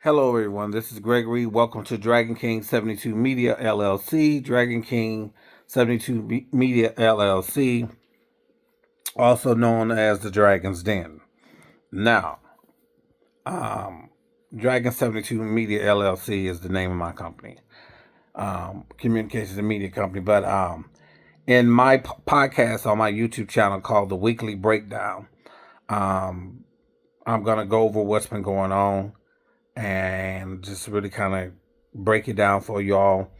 Hello, everyone. This is Gregory. Welcome to Dragon King 72 Media LLC. Dragon King 72 Media LLC, also known as the Dragon's Den. Now, Dragon 72 Media LLC is the name of my company, communications and media company. But in my podcast on my YouTube channel called The Weekly Breakdown, um, I'm going to go over what's been going on and just really kind of break it down for y'all.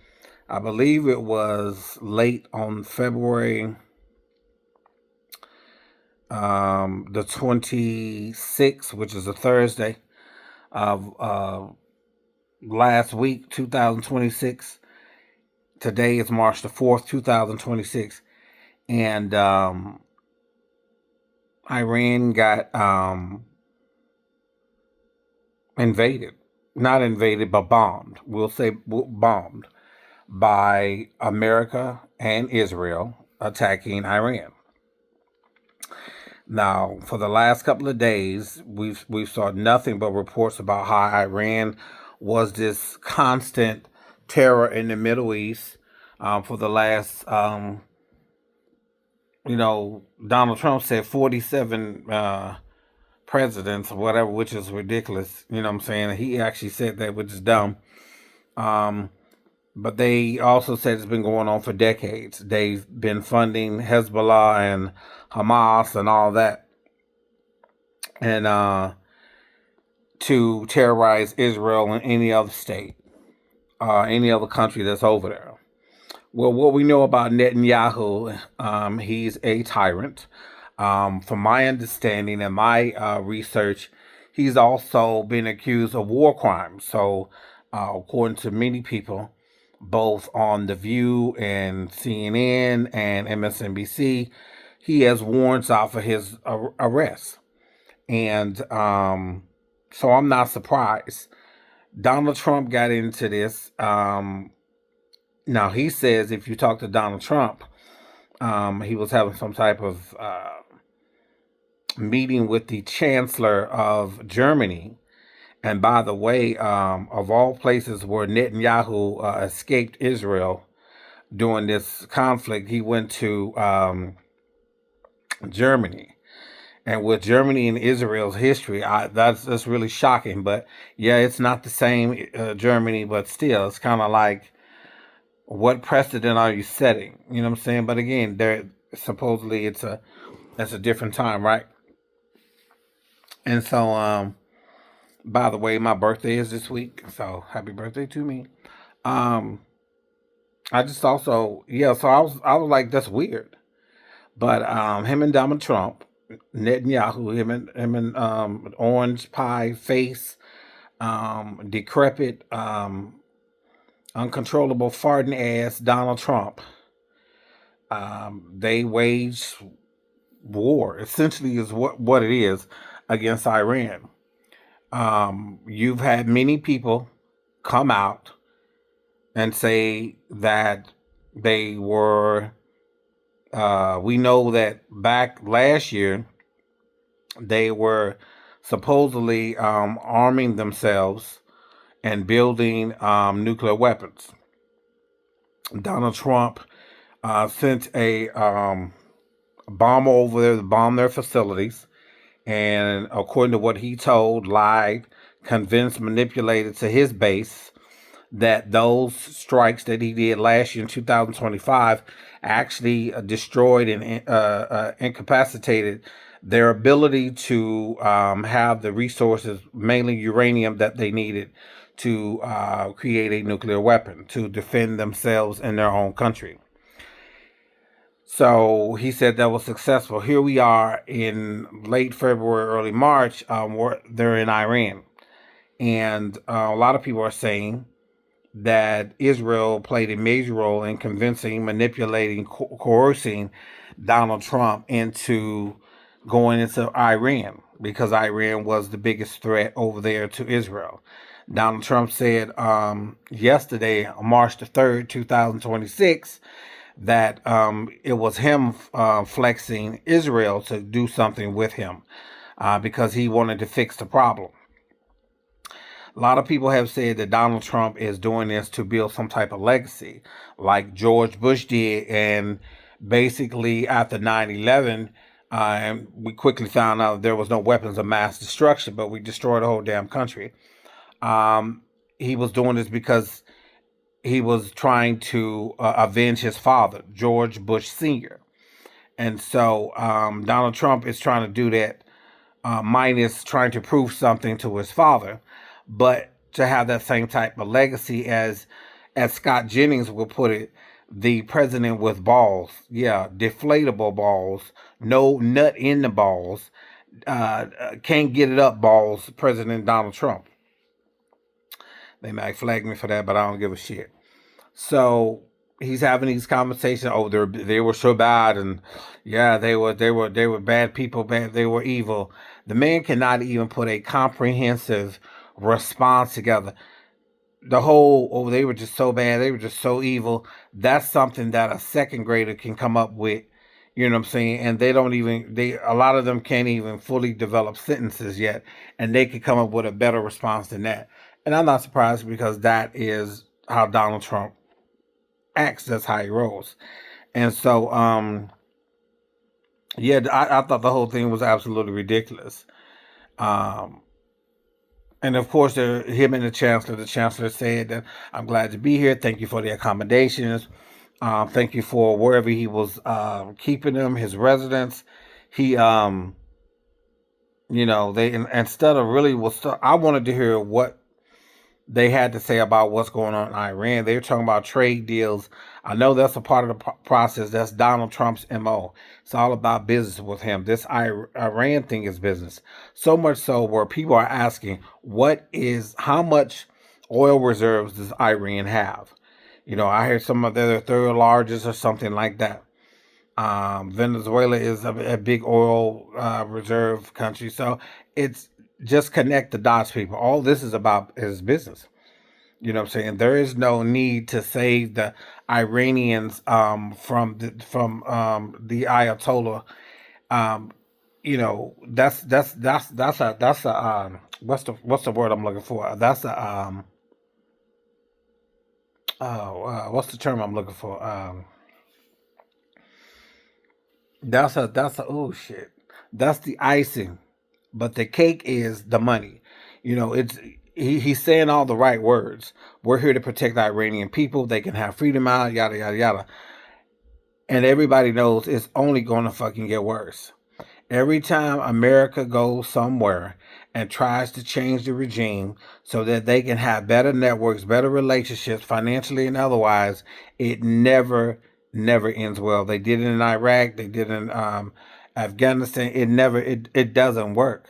I believe it was late on February the 26th, which is a Thursday of last week, 2026. Today is March the 4th, 2026. And Iran got invaded. Not invaded, but bombed. We'll say bombed by America and Israel attacking Iran. Now, for the last couple of days, we've saw nothing but reports about how Iran was this constant terror in the Middle East for the last, Donald Trump said 47 presidents or whatever, which is ridiculous. You know what I'm saying? He actually said that, which is dumb. But they also said it's been going on for decades. They've been funding Hezbollah and Hamas and all that, and to terrorize Israel and any other state, any other country that's over there. Well, what we know about Netanyahu, he's a tyrant. From my understanding and my research, he's also been accused of war crimes. So, according to many people, both on The View and CNN and MSNBC, he has warrants out for his arrest. And so I'm not surprised. Donald Trump got into this. Now, he says if you talk to Donald Trump, he was having some type of meeting with the Chancellor of Germany. And by the way, of all places where Netanyahu escaped Israel during this conflict, he went to Germany. And with Germany and Israel's history, that's really shocking. But yeah, it's not the same Germany, but still, it's kind of like, what precedent are you setting? You know what I'm saying? But again, there supposedly that's a different time, right? And so, by the way, my birthday is this week, so happy birthday to me. Um, I just also, yeah, so I was like, that's weird. But him and Donald Trump, Netanyahu, him and orange pie face, decrepit, uncontrollable farting ass Donald Trump. They waged war. Essentially, is what it is against Iran. You've had many people come out and say that they were. We know that back last year they were supposedly arming themselves and building nuclear weapons. Donald Trump sent a bomber over there to bomb their facilities, and according to what he told, lied, convinced, manipulated to his base that those strikes that he did last year in 2025 actually destroyed and incapacitated their ability to have the resources, mainly uranium, that they needed to create a nuclear weapon to defend themselves in their own country. So he said that was successful. Here we are in late February, early March. They're in Iran. And a lot of people are saying that Israel played a major role in convincing, manipulating, coercing Donald Trump into going into Iran because Iran was the biggest threat over there to Israel. Donald Trump said yesterday, March the 3rd, 2026, that it was him flexing Israel to do something with him because he wanted to fix the problem. A lot of people have said that Donald Trump is doing this to build some type of legacy, like George Bush did. And basically, after 9/11, and we quickly found out there was no weapons of mass destruction, but we destroyed the whole damn country. Um, he was doing this because he was trying to avenge his father, George Bush Sr. And so Donald Trump is trying to do that, minus trying to prove something to his father, but to have that same type of legacy as Scott Jennings would put it, the president with balls, yeah, deflatable balls, no nut in the balls, can't get it up balls, President Donald Trump. They might flag me for that, but I don't give a shit. So he's having these conversations. Oh, they were so bad, and yeah, they were bad people. Bad, they were evil. The man cannot even put a comprehensive response together. The whole, oh, they were just so bad. They were just so evil. That's something that a second grader can come up with. You know what I'm saying? And they don't even they a lot of them can't even fully develop sentences yet, and they could come up with a better response than that. And I'm not surprised because that is how Donald Trump acts. That's how he rolls. And so, yeah, I thought the whole thing was absolutely ridiculous. Um, and of course, him and the chancellor. The chancellor said that I'm glad to be here. Thank you for the accommodations. Thank you for wherever he was keeping them, his residence. He, they instead of really was. I wanted to hear what they had to say about what's going on in Iran. They were talking about trade deals. I know that's a part of the process. That's Donald Trump's MO. It's all about business with him. This Iran thing is business. So much so where people are asking, how much oil reserves does Iran have? I heard some of the third largest or something like that. Venezuela is a big oil reserve country. So it's just connect the dots, people. All this is about is business. You know what I'm saying? There is no need to save the Iranians from the Ayatollah. Um, that's a what's the word I'm looking for? That's a what's the term I'm looking for? That's a oh shit. That's the icing, but the cake is the money. It's he's saying all the right words. We're here to protect the Iranian people. They can have freedom out, yada yada yada. And everybody knows it's only going to fucking get worse. Every time America goes somewhere and tries to change the regime so that they can have better networks, better relationships, financially and otherwise, it never ends well. They did it in Iraq. They did it in Afghanistan. It doesn't work.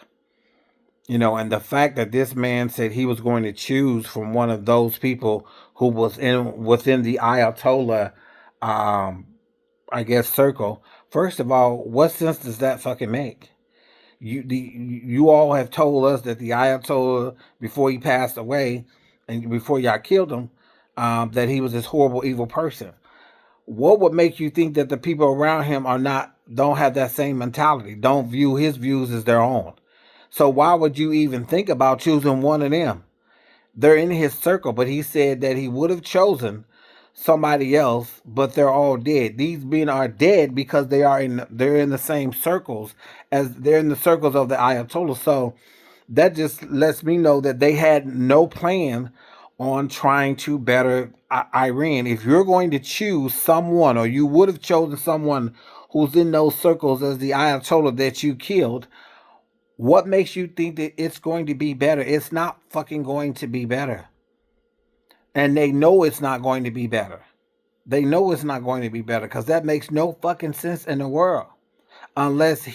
And the fact that this man said he was going to choose from one of those people who was in within the Ayatollah, um, I guess, circle. First of all, what sense does that fucking make? You all have told us that the Ayatollah, before he passed away and before y'all killed him, that he was this horrible, evil person. What would make you think that the people around him don't have that same mentality, don't view his views as their own? So why would you even think about choosing one of them? They're in his circle, but he said that he would have chosen somebody else, but they're all dead. These men are dead because they're in the same circles as they're in the circles of the Ayatollah. So that just lets me know that they had no plan on trying to better Iran. If you're going to choose someone, or you would have chosen someone who's in those circles as the Ayatollah that you killed, what makes you think that it's going to be better? It's not fucking going to be better. And they know it's not going to be better. They know it's not going to be better because that makes no fucking sense in the world. Unless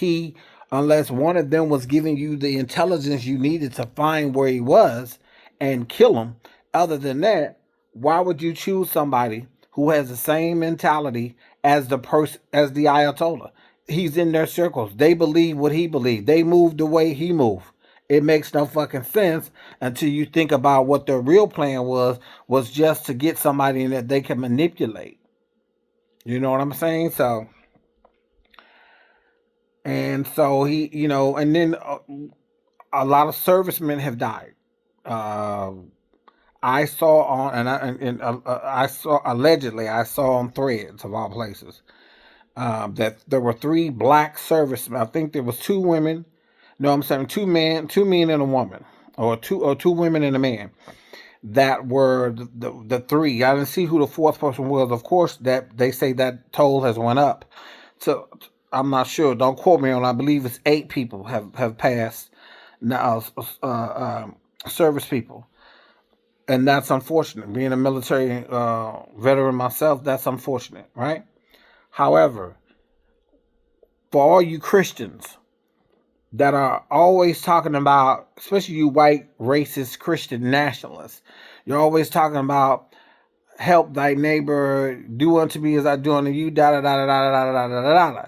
unless one of them was giving you the intelligence you needed to find where he was and kill him. Other than that, why would you choose somebody who has the same mentality as the Ayatollah? He's in their circles. They believe what he believed. They move the way he moved. It makes no fucking sense until you think about what their real plan was just to get somebody in that they can manipulate. You know what I'm saying? So he, and then a lot of servicemen have died. Uh, I saw on I saw allegedly I saw on Threads of all places that there were three black servicemen. I think there was two women. No, I'm saying two men and a woman, or two women and a man that were the three. I didn't see who the fourth person was. Of course, that they say that toll has went up. So I'm not sure. Don't quote me on. I believe it's 8 people have passed now. Service people, and that's unfortunate. Being a military veteran myself, that's unfortunate, right? However, for all you Christians that are always talking about, especially you white racist Christian nationalists, you're always talking about help thy neighbor, do unto me as I do unto you, da da da da da da da da da da.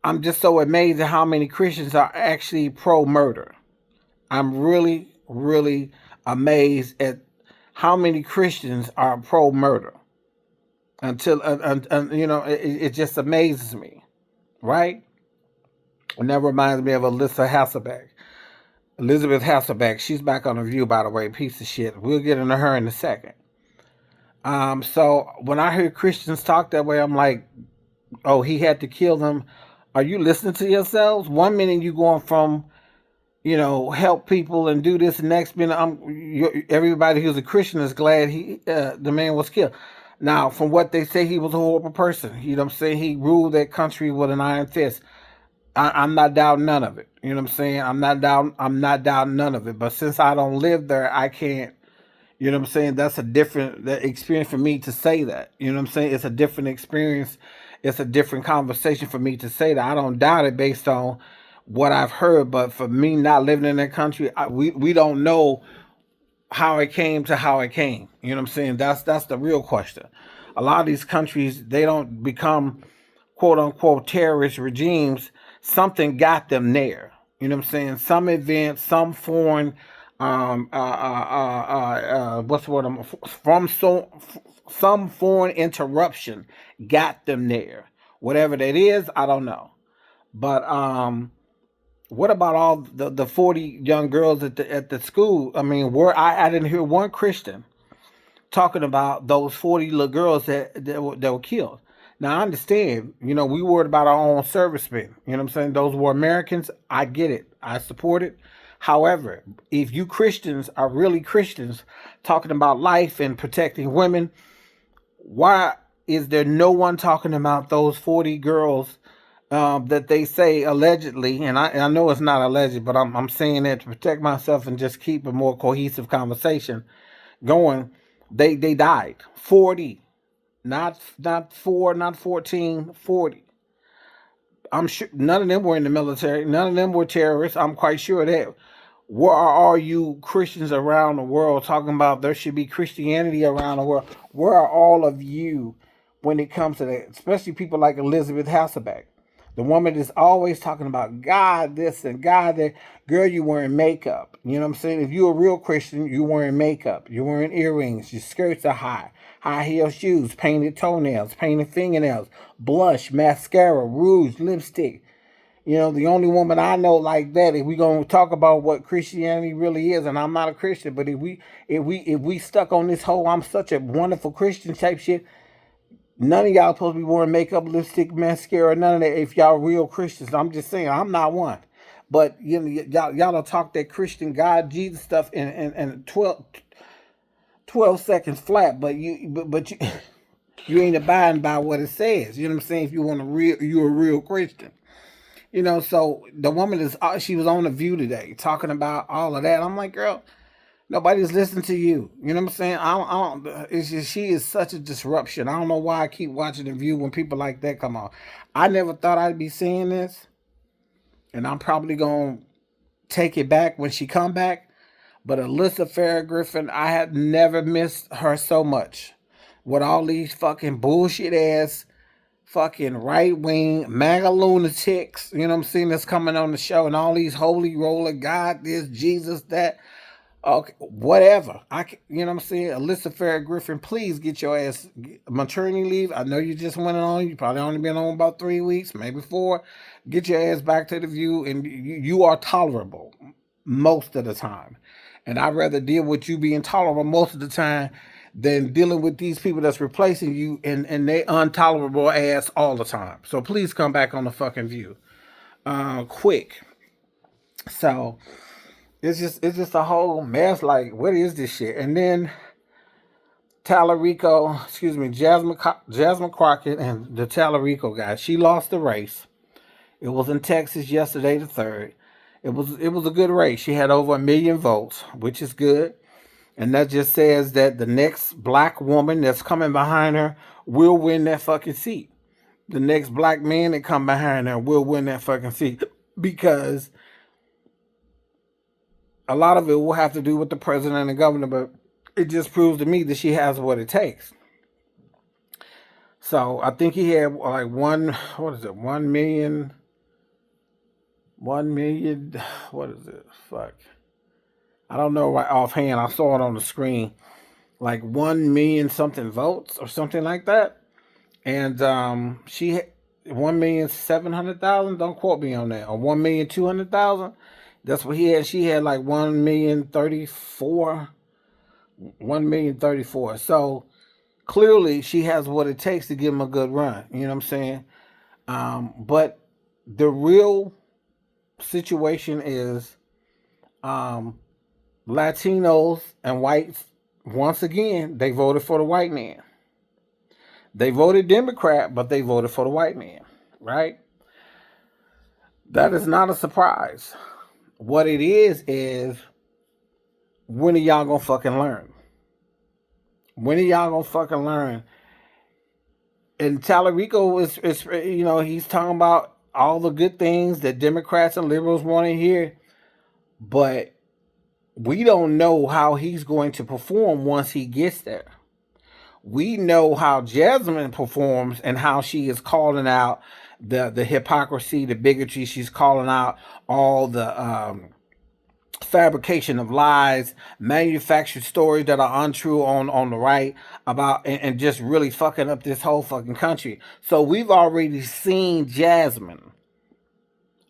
I'm just so amazed at how many Christians are actually pro murder. I'm really, really amazed at how many Christians are pro murder. Until, it just amazes me, right? And that reminds me of Alyssa Hasselbeck. Elizabeth Hasselbeck, she's back on the View, by the way, piece of shit. We'll get into her in a second. So when I hear Christians talk that way, I'm like, oh, he had to kill them. Are you listening to yourselves? One minute you going from, help people and do this, and next minute everybody who's a Christian is glad the man was killed. Now, from what they say, he was a horrible person. You know what I'm saying? He ruled that country with an iron fist. I'm not doubting none of it. You know what I'm saying? I'm not doubting none of it. But since I don't live there, I can't. You know what I'm saying? That's a different experience for me to say that. You know what I'm saying? It's a different experience. It's a different conversation for me to say that. I don't doubt it based on what I've heard. But for me not living in that country, we don't know how it came to how it came. You know what I'm saying? That's the real question. A lot of these countries, they don't become quote unquote terrorist regimes. Something got them there. You know what I'm saying? Some event, some foreign, what's the word? From some foreign interruption got them there. Whatever that is, I don't know. But what about all the 40 young girls at the school? I mean, I didn't hear one Christian talking about those 40 little girls that were killed. Now, I understand, we worried about our own servicemen. You know what I'm saying? Those were Americans. I get it. I support it. However, if you Christians are really Christians talking about life and protecting women, why is there no one talking about those 40 girls that they say allegedly, and I know it's not alleged, but I'm saying that to protect myself and just keep a more cohesive conversation going. They died. 40, not 4, not 14, 40. I'm sure none of them were in the military. None of them were terrorists. I'm quite sure of that. Where are all you Christians around the world talking about there should be Christianity around the world? Where are all of you when it comes to that? Especially people like Elizabeth Hasselbeck. The woman is always talking about God this and God that. Girl, you wearing makeup. You know what I'm saying? If you're a real Christian, you wearing makeup. You're wearing earrings. Your skirts are high heel shoes, painted toenails, painted fingernails, blush, mascara, rouge, lipstick. The only woman I know like that, if we gonna talk about what Christianity really is, and I'm not a Christian, but if we stuck on this whole I'm such a wonderful Christian type shit, none of y'all supposed to be wearing makeup, lipstick, mascara, none of that. If y'all real Christians, I'm just saying I'm not one. But y'all don't talk that Christian God Jesus stuff in 12 seconds flat, but you you ain't abiding by what it says. You know what I'm saying? If you're a real Christian. So the woman she was on the View today talking about all of that. I'm like, girl, nobody's listening to you. You know what I'm saying? It's just she is such a disruption. I don't know why I keep watching the View when people like that come on. I never thought I'd be seeing this, and I'm probably gonna take it back when she come back. But Alyssa Farah Griffin, I had never missed her so much. With all these fucking bullshit ass fucking right wing MAGA lunatics, you know what I'm saying, that's coming on the show, and all these holy roller God, this, Jesus, that, okay, whatever. You know what I'm saying? Alyssa Farah Griffin, please get your ass maternity leave. I know you just went on. You probably only been on about 3 weeks, maybe 4. Get your ass back to the View, and you are tolerable most of the time. And I'd rather deal with you being tolerable most of the time than dealing with these people that's replacing you and they intolerable ass all the time. So please come back on the fucking View. Quick. So it's just a whole mess. Like, what is this shit? And then Jasmine Crockett and the Tallarico guy. She lost the race. It was in Texas yesterday, the third. It was a good race. She had over 1 million votes, which is good. And that just says that the next black woman that's coming behind her will win that fucking seat. The next black man that come behind her will win that fucking seat because a lot of it will have to do with the president and the governor, but it just proves to me that she has what it takes. So I think he had like what is it, 1 million, what is it? Fuck. I don't know right offhand. I saw it on the screen. Like 1 million something votes or something like that. And she 1,700,000. Don't quote me on that. Or 1,200,000. That's what he had. She had like 1,034. 1,034. So clearly she has what it takes to give him a good run. You know what I'm saying? But the real situation is Latinos and whites, once again, they voted for the white man. They voted Democrat, but they voted for the white man, right? That is not a surprise. What it is when are y'all gonna fucking learn? When are y'all gonna fucking learn? And Tallarico is he's talking about all the good things that Democrats and liberals want to hear, but we don't know how he's going to perform once he gets there. We know how Jasmine performs and how she is calling out the hypocrisy, the bigotry. She's calling out all the fabrication of lies, manufactured stories that are untrue on the right about and just really fucking up this whole fucking country. So we've already seen Jasmine,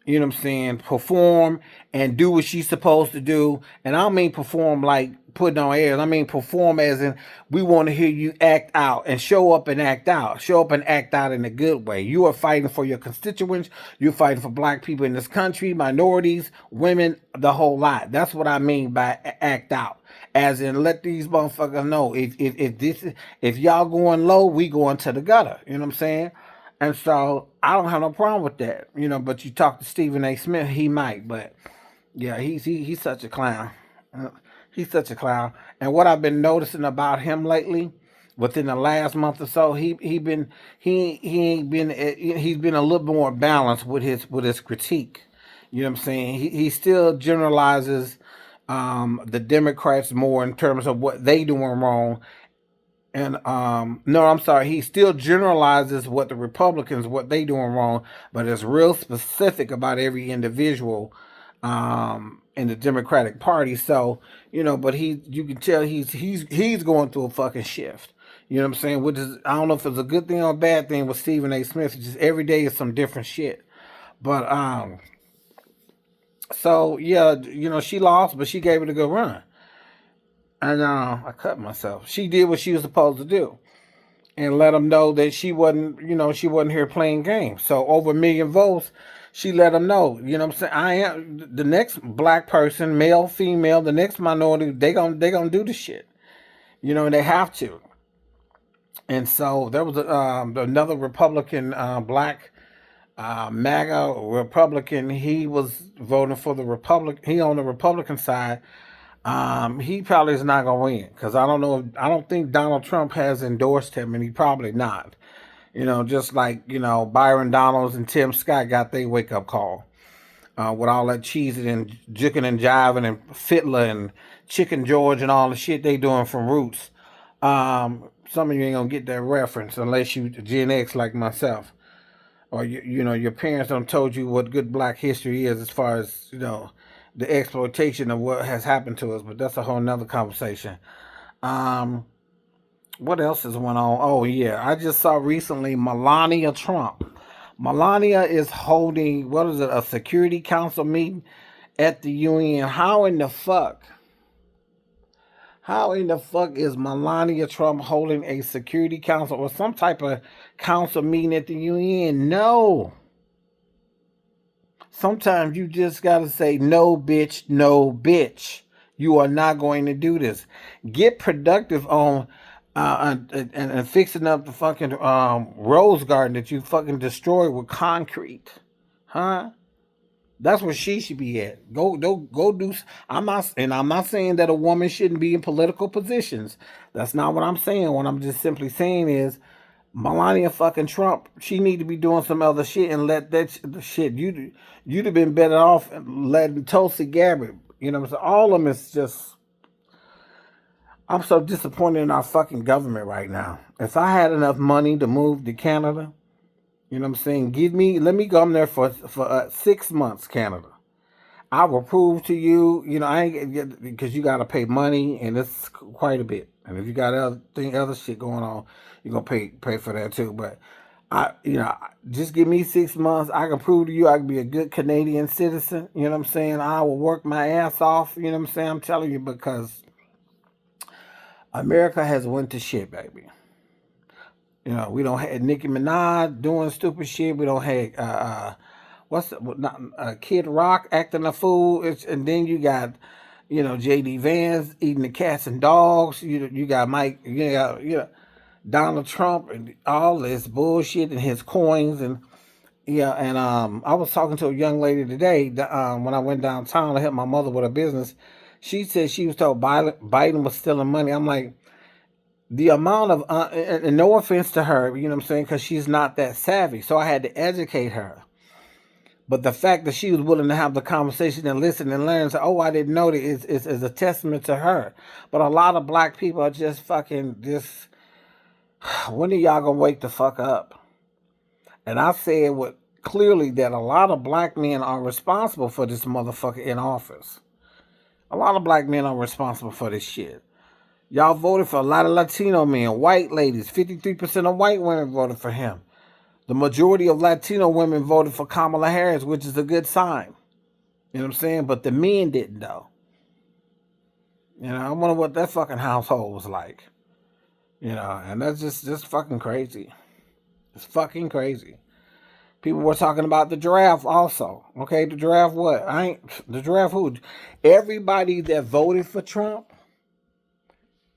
you know what I'm saying, perform and do what she's supposed to do. And I don't mean perform like putting on airs. I mean perform as in we want to hear you act out and show up and act out. Show up and act out in a good way. You are fighting for your constituents. You're fighting for black people in this country, minorities, women, the whole lot. That's what I mean by act out. As in, let these motherfuckers know if y'all going low, we going to the gutter. You know what I'm saying? And so I don't have no problem with that, But you talk to Stephen A. Smith, he might, but yeah, he's such a clown. Uh, He's such a clown. And what I've been noticing about him lately, within the last month or so, he's been a little more balanced with his critique. You know what I'm saying? He still generalizes the Democrats more in terms of what they doing wrong, and no, I'm sorry. He still generalizes what the Republicans what they doing wrong, but it's real specific about every individual in the Democratic Party. So but you can tell he's going through a fucking shift. You know what I'm saying? Which is I don't know if it's a good thing or a bad thing with Stephen A. Smith. It's just every day is some different shit. But so yeah, she lost, but she gave it a good run. And I cut myself. She did what she was supposed to do and let them know that she wasn't here playing games. So over 1 million votes, she let them know, what I'm saying? I am the next black person, male, female, the next minority, they gonna do the shit. And they have to. And so there was another Republican, black MAGA Republican. He was voting for the Republic. He on the Republican side. He probably is not gonna win because I don't know. I don't think Donald Trump has endorsed him, and he probably not. Just like Byron Donalds and Tim Scott got their wake up call with all that cheesing and jicking and jiving and Fitler and Chicken George and all the shit they doing from Roots. Some of you ain't gonna get that reference unless you Gen X like myself, or your parents don't told you what good black history is as far as the exploitation of what has happened to us. But that's a whole nother conversation. Um, what else is going on? Oh yeah, I just saw recently Melania Trump. Melania is holding what is it, a Security Council meeting at the UN. How in the fuck? How in the fuck is Melania Trump holding a Security Council or some type of council meeting at the UN? No. Sometimes you just gotta say, no, bitch, no, bitch. You are not going to do this. Get productive on and fixing up the fucking rose garden that you fucking destroyed with concrete. Huh? That's where she should be at. Go do. I'm not saying that a woman shouldn't be in political positions. That's not what I'm saying. What I'm just simply saying is, Melania fucking Trump, she need to be doing some other shit and let that shit. You'd have been better off letting Tulsi Gabbard. You know what I'm saying? All of them is just. I'm so disappointed in our fucking government right now. If I had enough money to move to Canada, you know what I'm saying? Let me come there for 6 months, Canada. I will prove to you, I ain't because you got to pay money, and it's quite a bit. And if you got other shit going on, you're gonna pay for that too. But just give me 6 months. I can prove to you I can be a good Canadian citizen. You know what I'm saying? I will work my ass off. You know what I'm saying? I'm telling you, because America has went to shit, baby. We don't have Nicki Minaj doing stupid shit. We don't have Kid Rock acting a fool. And then you got JD Vance eating the cats and dogs. You got Mike. Donald Trump and all this bullshit and his coins and I was talking to a young lady today when I went downtown to help my mother with her business. She said she was told Biden was stealing money. I'm like, the amount of and no offense to her, you know what I'm saying, because she's not that savvy. So I had to educate her. But the fact that she was willing to have the conversation and listen and learn, say, "Oh, I didn't know that," is a testament to her. But a lot of black people are just fucking just. When are y'all gonna wake the fuck up? And I said clearly that a lot of black men are responsible for this motherfucker in office. A lot of black men are responsible for this shit. Y'all voted for a lot of Latino men, white ladies. 53% of white women voted for him. The majority of Latino women voted for Kamala Harris, which is a good sign. You know what I'm saying? But the men didn't, though. I wonder what that fucking household was like. And that's just fucking crazy. It's fucking crazy. People were talking about the draft also. Okay, the draft what? The draft who? Everybody that voted for Trump,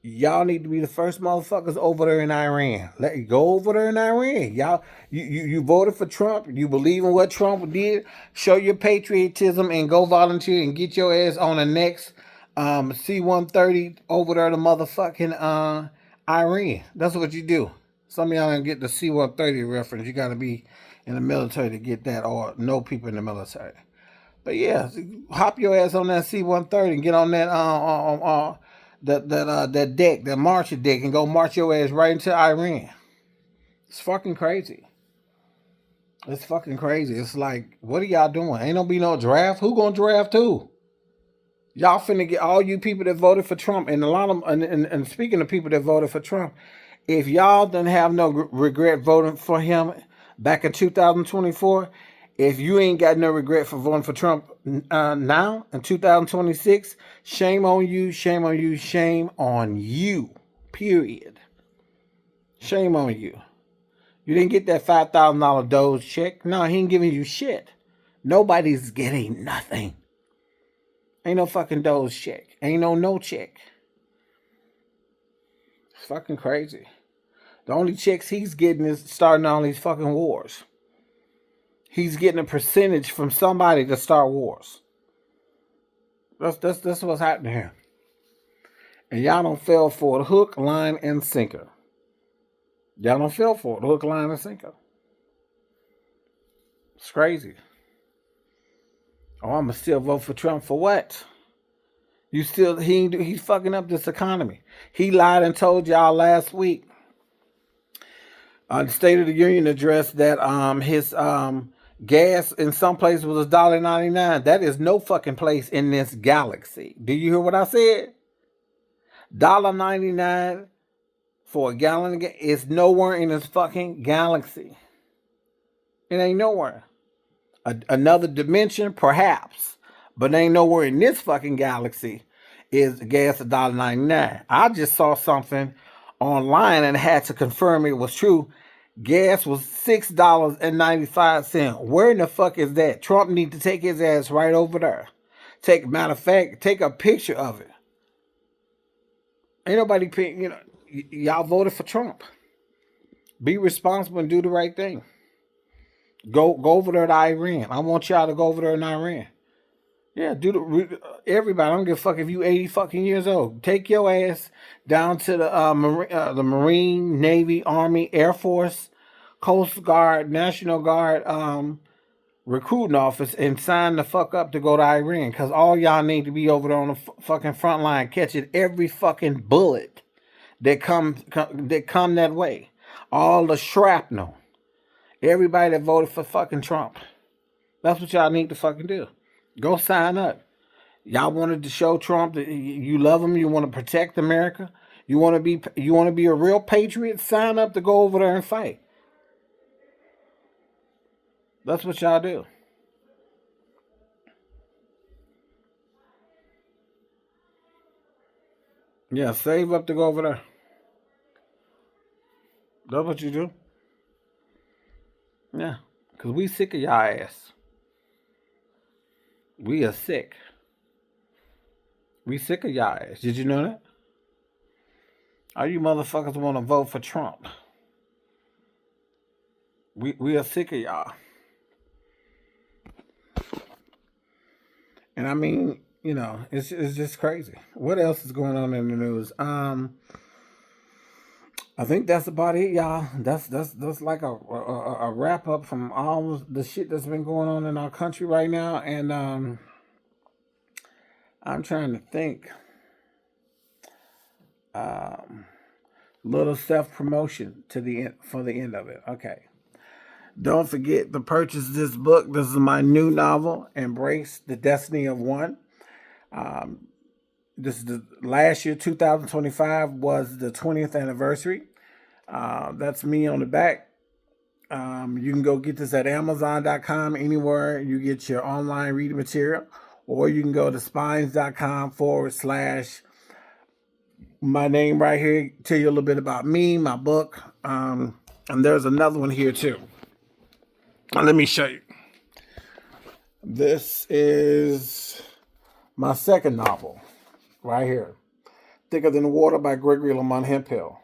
y'all need to be the first motherfuckers over there in Iran. Let you go over there in Iran. Y'all, you voted for Trump. You believe in what Trump did. Show your patriotism and go volunteer and get your ass on the next C-130 over there to motherfucking Iran. That's what you do. Some of y'all didn't get the C-130 reference. You got to be in the military to get that, or know people in the military. But yeah, hop your ass on that C-130 and get on that deck, that marcher deck, and go march your ass right into Iran. It's fucking crazy. It's fucking crazy. It's like, what are y'all doing? Ain't gonna be no draft. Who gonna draft who? Y'all finna get all you people that voted for Trump, and a lot of and speaking of people that voted for Trump, if y'all didn't have no regret voting for him back in 2024, if you ain't got no regret for voting for Trump now in 2026, shame on you, shame on you, shame on you. Period. Shame on you. You didn't get that $5,000 Doge check. No, he ain't giving you shit. Nobody's getting nothing. Ain't no fucking Doge check. Ain't no check. It's fucking crazy. The only checks he's getting is starting all these fucking wars. He's getting a percentage from somebody to start wars. That's what's happening here. And y'all don't fell for the hook, line, and sinker. Y'all don't fell for the hook, line, and sinker. It's crazy. Oh, I'ma still vote for Trump for what? He's fucking up this economy. He lied and told y'all last week on the State of the Union address that his gas in some places was $1.99. That is no fucking place in this galaxy. Do you hear what I said? $1.99 for a gallon of gas is nowhere in this fucking galaxy. It ain't nowhere. Another dimension, perhaps, but ain't nowhere in this fucking galaxy. is gas $1.99. I just saw something online and had to confirm it was true. Gas was $6.95. Where in the fuck is that? Trump need to take his ass right over there. Matter of fact, take a picture of it. Ain't nobody paying. Y'all voted for Trump. Be responsible and do the right thing. Go over there to Iran. I want y'all to go over there in Iran. Yeah, everybody. I don't give a fuck if you 80 fucking years old. Take your ass down to the Marine, Navy, Army, Air Force, Coast Guard, National Guard, recruiting office and sign the fuck up to go to Iran. Cause all y'all need to be over there on the fucking front line, catching every fucking bullet that come that way. All the shrapnel. Everybody that voted for fucking Trump. That's what y'all need to fucking do. Go sign up. Y'all wanted to show Trump that you love him. You want to protect America. You want to be a real patriot. Sign up to go over there and fight. That's what y'all do. Yeah, save up to go over there. That's what you do. Yeah, cause we sick of y'all ass. We are sick. We sick of y'all ass. Did you know that? All you motherfuckers want to vote for Trump. We are sick of y'all. And I mean, it's just crazy. What else is going on in the news? I think that's about it, y'all. That's like a wrap up from all the shit that's been going on in our country right now. And I'm trying to think. Little self promotion to the end for the end of it. Okay. Don't forget to purchase this book. This is my new novel, Embrace the Destiny of One. This is the last year, 2025 was the 20th anniversary. That's me on the back. You can go get this at Amazon.com, anywhere you get your online reading material, or you can go to spines.com/. My name right here, tell you a little bit about me, my book. And there's another one here too. Let me show you. This is my second novel right here. Thicker Than Water by Gregory Lamont Hemphill.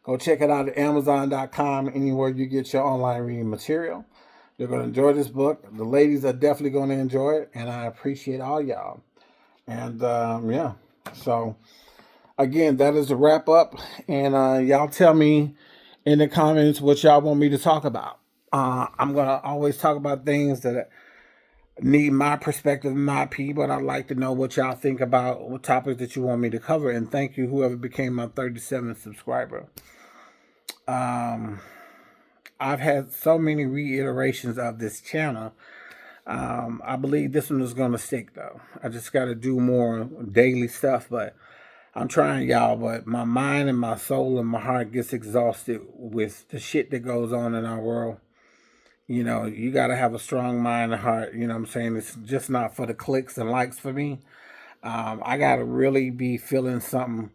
Go check it out at Amazon.com, anywhere you get your online reading material. You're going to enjoy this book. The ladies are definitely going to enjoy it, and I appreciate all y'all. And yeah, so again, that is a wrap up. And y'all tell me in the comments what y'all want me to talk about. I'm going to always talk about things that need my perspective, my opinion, but I'd like to know what y'all think about what topics that you want me to cover. And thank you, whoever became my 37th subscriber. I've had so many reiterations of this channel. I believe this one is going to stick, though. I just got to do more daily stuff, but I'm trying, y'all. But my mind and my soul and my heart gets exhausted with the shit that goes on in our world. You got to have a strong mind and heart. You know what I'm saying? It's just not for the clicks and likes for me. I got to really be feeling something,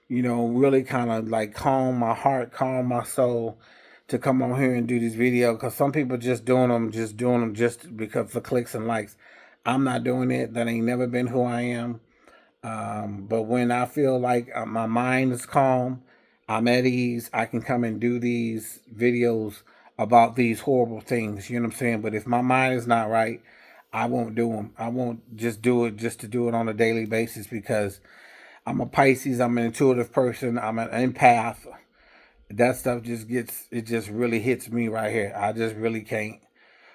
really kind of like calm my heart, calm my soul to come on here and do this video. Because some people just doing them just because for clicks and likes. I'm not doing it. That ain't never been who I am. But when I feel like my mind is calm, I'm at ease, I can come and do these videos about these horrible things. You know what I'm saying? But if my mind is not right, I won't do them. I won't just do it just to do it on a daily basis, because I'm a Pisces. I'm an intuitive person. I'm an empath. That stuff just really hits me right here. I just really can't.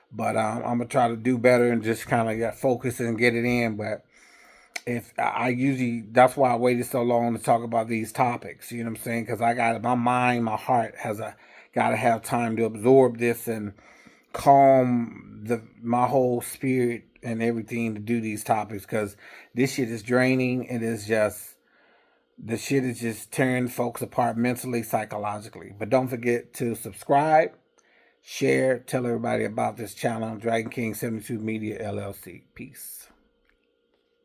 But I'm gonna try to do better and just kind of get focused and get it in. But if I usually, that's why I waited so long to talk about these topics. You know what I'm saying? Because I got my mind, my heart got to have time to absorb this and calm my whole spirit and everything to do these topics. Because this shit is draining. It is just, the shit is just tearing folks apart mentally, psychologically. But don't forget to subscribe, share, tell everybody about this channel. Dragon King 72 Media LLC. Peace.